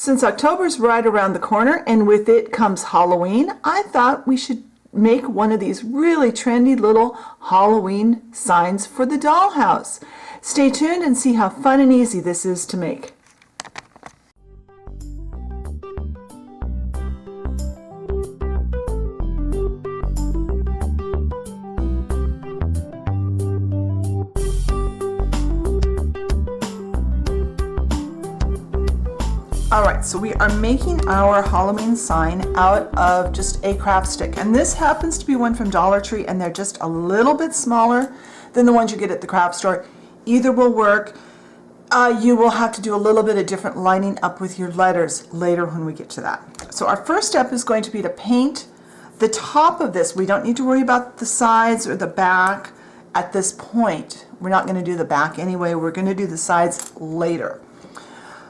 Since October's right around the corner and with it comes Halloween, I thought we should make one of these really trendy little Halloween signs for the dollhouse. Stay tuned and see how fun and easy this is to make. Alright, so we are making our Halloween sign out of just a craft stick. And this happens to be one from Dollar Tree, and they're just a little bit smaller than the ones you get at the craft store. Either will work. You will have to do a little bit of different lining up with your letters later when we get to that. So our first step is going to be to paint the top of this. We don't need to worry about the sides or the back at this point. We're not going to do the back anyway. We're going to do the sides later.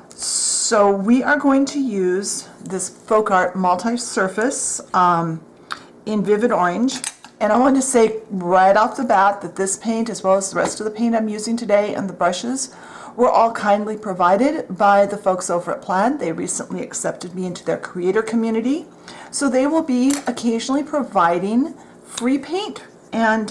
So we are going to use this Folk Art multi-surface in Vivid Orange. And I want to say right off the bat that this paint, as well as the rest of the paint I'm using today and the brushes, were all kindly provided by the folks over at Plaid. They recently accepted me into their creator community. So they will be occasionally providing free paint and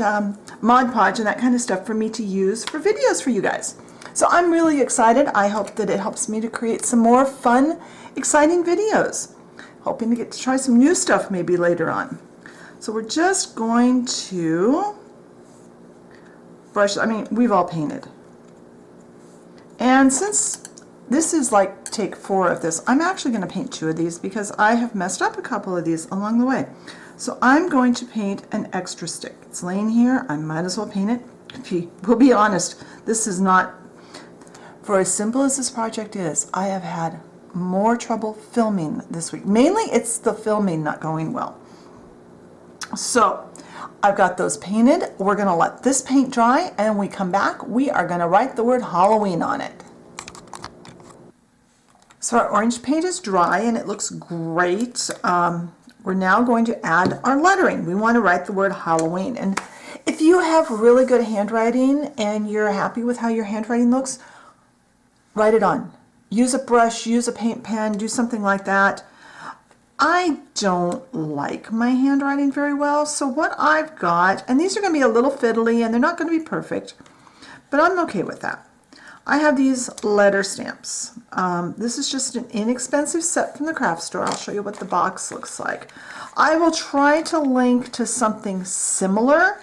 Mod Podge and that kind of stuff for me to use for videos for you guys. So I'm really excited. I hope that it helps me to create some more fun, exciting videos. Hoping to get to try some new stuff maybe later on. So we're just going to brush, we've all painted. And since this is like take 4 of this, I'm actually going to paint 2 of these because I have messed up a couple of these along the way. So I'm going to paint an extra stick. It's laying here. I might as well paint it. We'll be honest, this is not, for as simple as this project is, I have had more trouble filming this week. Mainly it's the filming not going well. So I've got those painted. We're going to let this paint dry, and when we come back, we are going to write the word Halloween on it. So our orange paint is dry and it looks great. We're now going to add our lettering. We want to write the word Halloween. And if you have really good handwriting and you're happy with how your handwriting looks, write it on. Use a brush, use a paint pen, do something like that. I don't like my handwriting very well, so what I've got, and these are going to be a little fiddly and they're not going to be perfect, but I'm okay with that. I have these letter stamps. This is just an inexpensive set from the craft store. I'll show you what the box looks like. I will try to link to something similar.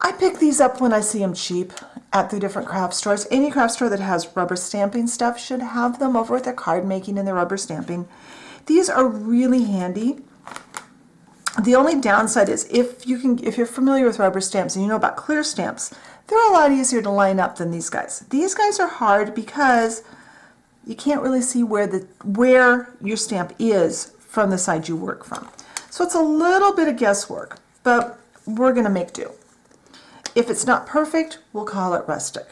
I pick these up when I see them cheap at the different craft stores. Any craft store that has rubber stamping stuff should have them over with their card making and their rubber stamping. These are really handy. The only downside is if you're familiar with rubber stamps and you know about clear stamps, they're a lot easier to line up than these guys. These guys are hard because you can't really see where your stamp is from the side you work from. So it's a little bit of guesswork, but we're going to make do. If it's not perfect, we'll call it rustic.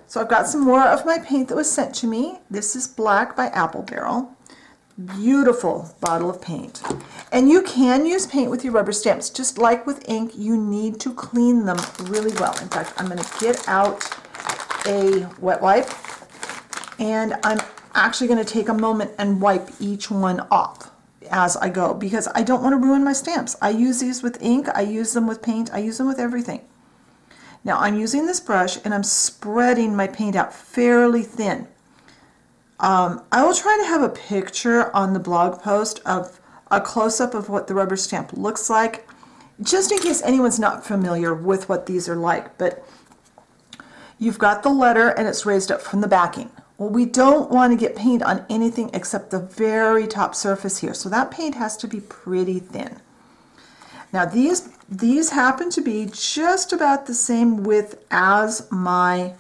So I've got some more of my paint that was sent to me. This is black by Apple Barrel. Beautiful bottle of paint. And you can use paint with your rubber stamps. Just like with ink, you need to clean them really well. In fact, I'm going to get out a wet wipe and I'm actually going to take a moment and wipe each one off as I go because I don't want to ruin my stamps. I use these with ink, I use them with paint, I use them with everything. Now I'm using this brush and I'm spreading my paint out fairly thin. I will try to have a picture on the blog post of a close-up of what the rubber stamp looks like, just in case anyone's not familiar with what these are like. But you've got the letter and it's raised up from the backing. Well, we don't want to get paint on anything except the very top surface here, so that paint has to be pretty thin. Now these happen to be just about the same width as my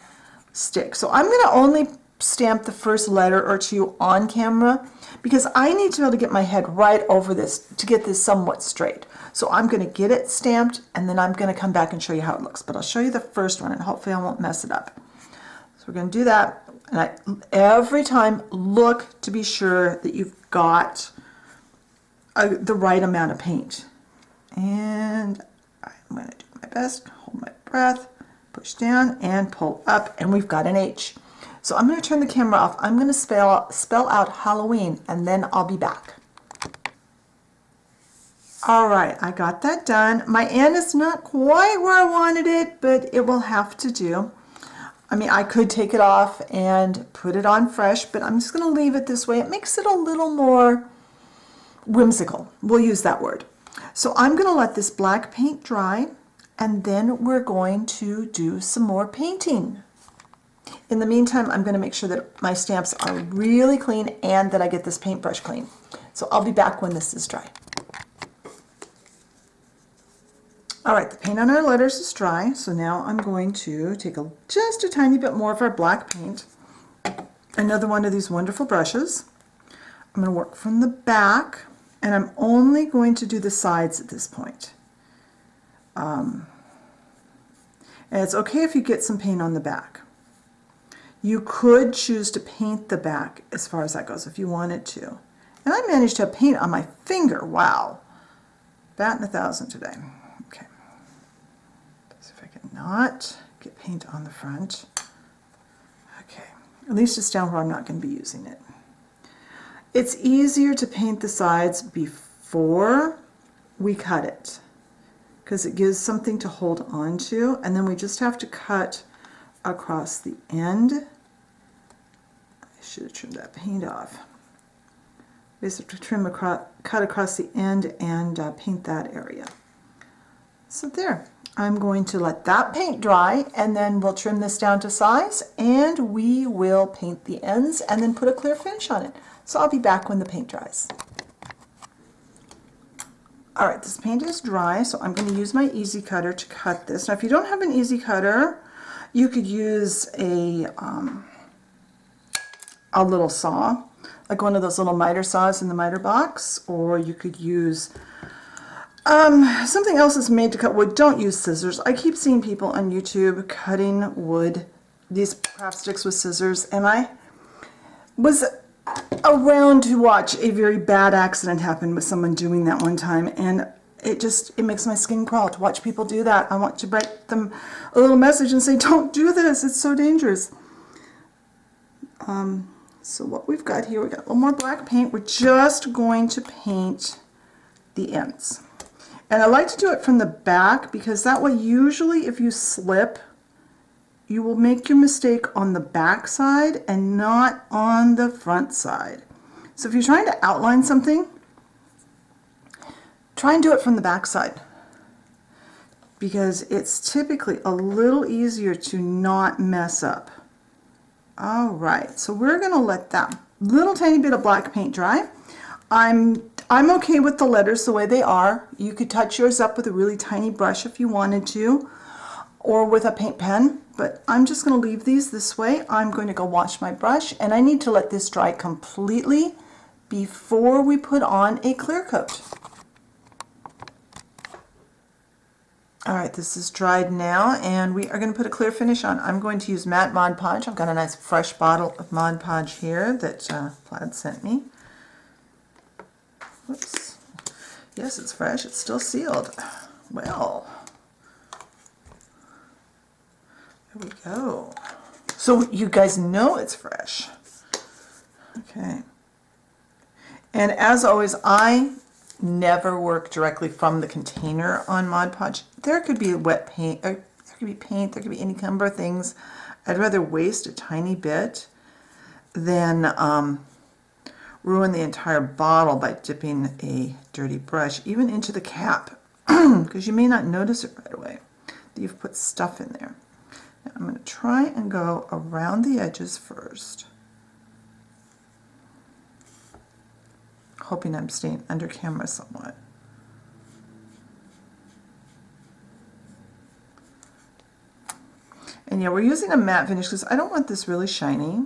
stick. So I'm going to only stamp the first letter or two on camera because I need to be able to get my head right over this to get this somewhat straight. So I'm going to get it stamped and then I'm going to come back and show you how it looks. But I'll show you the first one and hopefully I won't mess it up. So we're going to do that. And every time look to be sure that you've got the right amount of paint. And I'm going to do my best, hold my breath, push down and pull up, and we've got an H. So I'm going to turn the camera off. I'm going to spell out Halloween, and then I'll be back. All right, I got that done. My N is not quite where I wanted it, but it will have to do. I mean, I could take it off and put it on fresh, but I'm just going to leave it this way. It makes it a little more whimsical. We'll use that word. So I'm going to let this black paint dry, and then we're going to do some more painting. In the meantime, I'm going to make sure that my stamps are really clean and that I get this paintbrush clean. So I'll be back when this is dry. All right, the paint on our letters is dry, so now I'm going to take just a tiny bit more of our black paint. Another one of these wonderful brushes. I'm going to work from the back, and I'm only going to do the sides at this point. And it's okay if you get some paint on the back. You could choose to paint the back as far as that goes if you wanted to. And I managed to have paint on my finger. Wow. Batting 1,000 today. Okay. See if I can not get paint on the front. Okay. At least it's down where I'm not going to be using it. It's easier to paint the sides before we cut it, because it gives something to hold on to, and then we just have to cut across the end. I should have trimmed that paint off. We just have to cut across the end and paint that area. So there. I'm going to let that paint dry, and then we'll trim this down to size, and we will paint the ends and then put a clear finish on it. So I'll be back when the paint dries. All right, this paint is dry, so I'm going to use my easy cutter to cut this. Now, if you don't have an easy cutter, you could use a little saw, like one of those little miter saws in the miter box, or you could use something else that's made to cut wood. Don't use scissors. I keep seeing people on YouTube cutting wood, these craft sticks with scissors, and I was around to watch a very bad accident happen with someone doing that one time, and it makes my skin crawl to watch people do that. I want to write them a little message and say, don't do this, it's so dangerous. So what we've got here, we've got a little more black paint. We're just going to paint the ends. And I like to do it from the back, because that way usually if you slip, you will make your mistake on the back side and not on the front side. So if you're trying to outline something, try and do it from the back side, because it's typically a little easier to not mess up. All right, so we're going to let that little tiny bit of black paint dry. I'm okay with the letters the way they are. You could touch yours up with a really tiny brush if you wanted to, or with a paint pen, but I'm just going to leave these this way. I'm going to go wash my brush, and I need to let this dry completely before we put on a clear coat. All right, this is dried now, and we are going to put a clear finish on. I'm going to use matte Mod Podge. I've got a nice fresh bottle of Mod Podge here that Plaid sent me. Whoops. Yes, it's fresh. It's still sealed. Well, there we go. So you guys know it's fresh. Okay. And as always, I never work directly from the container on Mod Podge. There could be wet paint, or there could be paint, there could be any number of things. I'd rather waste a tiny bit than ruin the entire bottle by dipping a dirty brush, even into the cap, because you may not notice it right away that you've put stuff in there. Now I'm going to try and go around the edges first, hoping I'm staying under camera somewhat. And yeah, we're using a matte finish because I don't want this really shiny.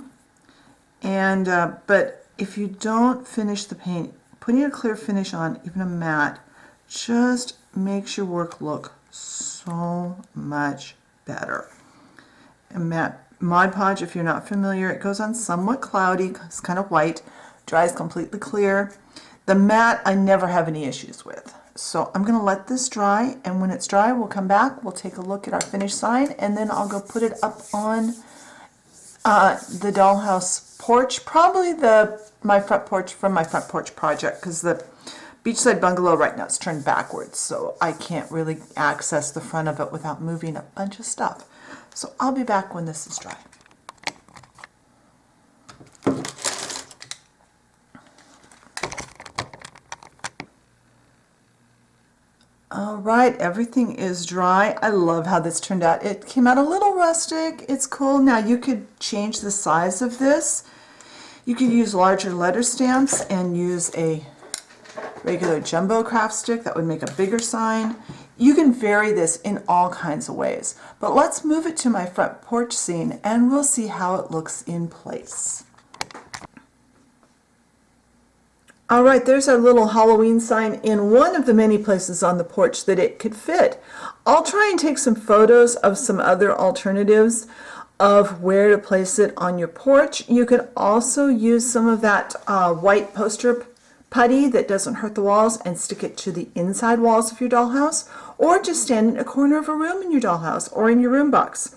And but if you don't finish the paint, putting a clear finish on, even a matte, just makes your work look so much better. And matte Mod Podge, if you're not familiar, it goes on somewhat cloudy, it's kind of white, dries completely clear. The matte I never have any issues with. So I'm going to let this dry, and when it's dry we'll come back, we'll take a look at our finished sign, and then I'll go put it up on the Dollhouse porch, probably my front porch from my front porch project, because the beachside bungalow right now is turned backwards, so I can't really access the front of it without moving a bunch of stuff. So I'll be back when this is dry. All right, everything is dry. I love how this turned out. It came out a little rustic. It's cool. Now you could change the size of this. You could use larger letter stamps and use a regular jumbo craft stick. That would make a bigger sign. You can vary this in all kinds of ways. But let's move it to my front porch scene and we'll see how it looks in place. All right, there's our little Halloween sign in one of the many places on the porch that it could fit. I'll try and take some photos of some other alternatives of where to place it on your porch. You could also use some of that white poster putty that doesn't hurt the walls and stick it to the inside walls of your dollhouse, or just stand in a corner of a room in your dollhouse or in your room box.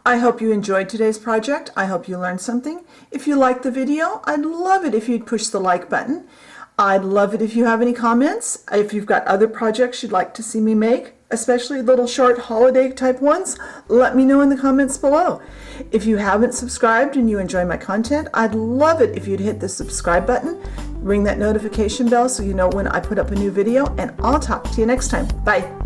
I hope you enjoyed today's project. I hope you learned something. If you liked the video, I'd love it if you'd push the like button. I'd love it if you have any comments. If you've got other projects you'd like to see me make, especially little short holiday type ones, let me know in the comments below. If you haven't subscribed and you enjoy my content, I'd love it if you'd hit the subscribe button, ring that notification bell so you know when I put up a new video, and I'll talk to you next time. Bye.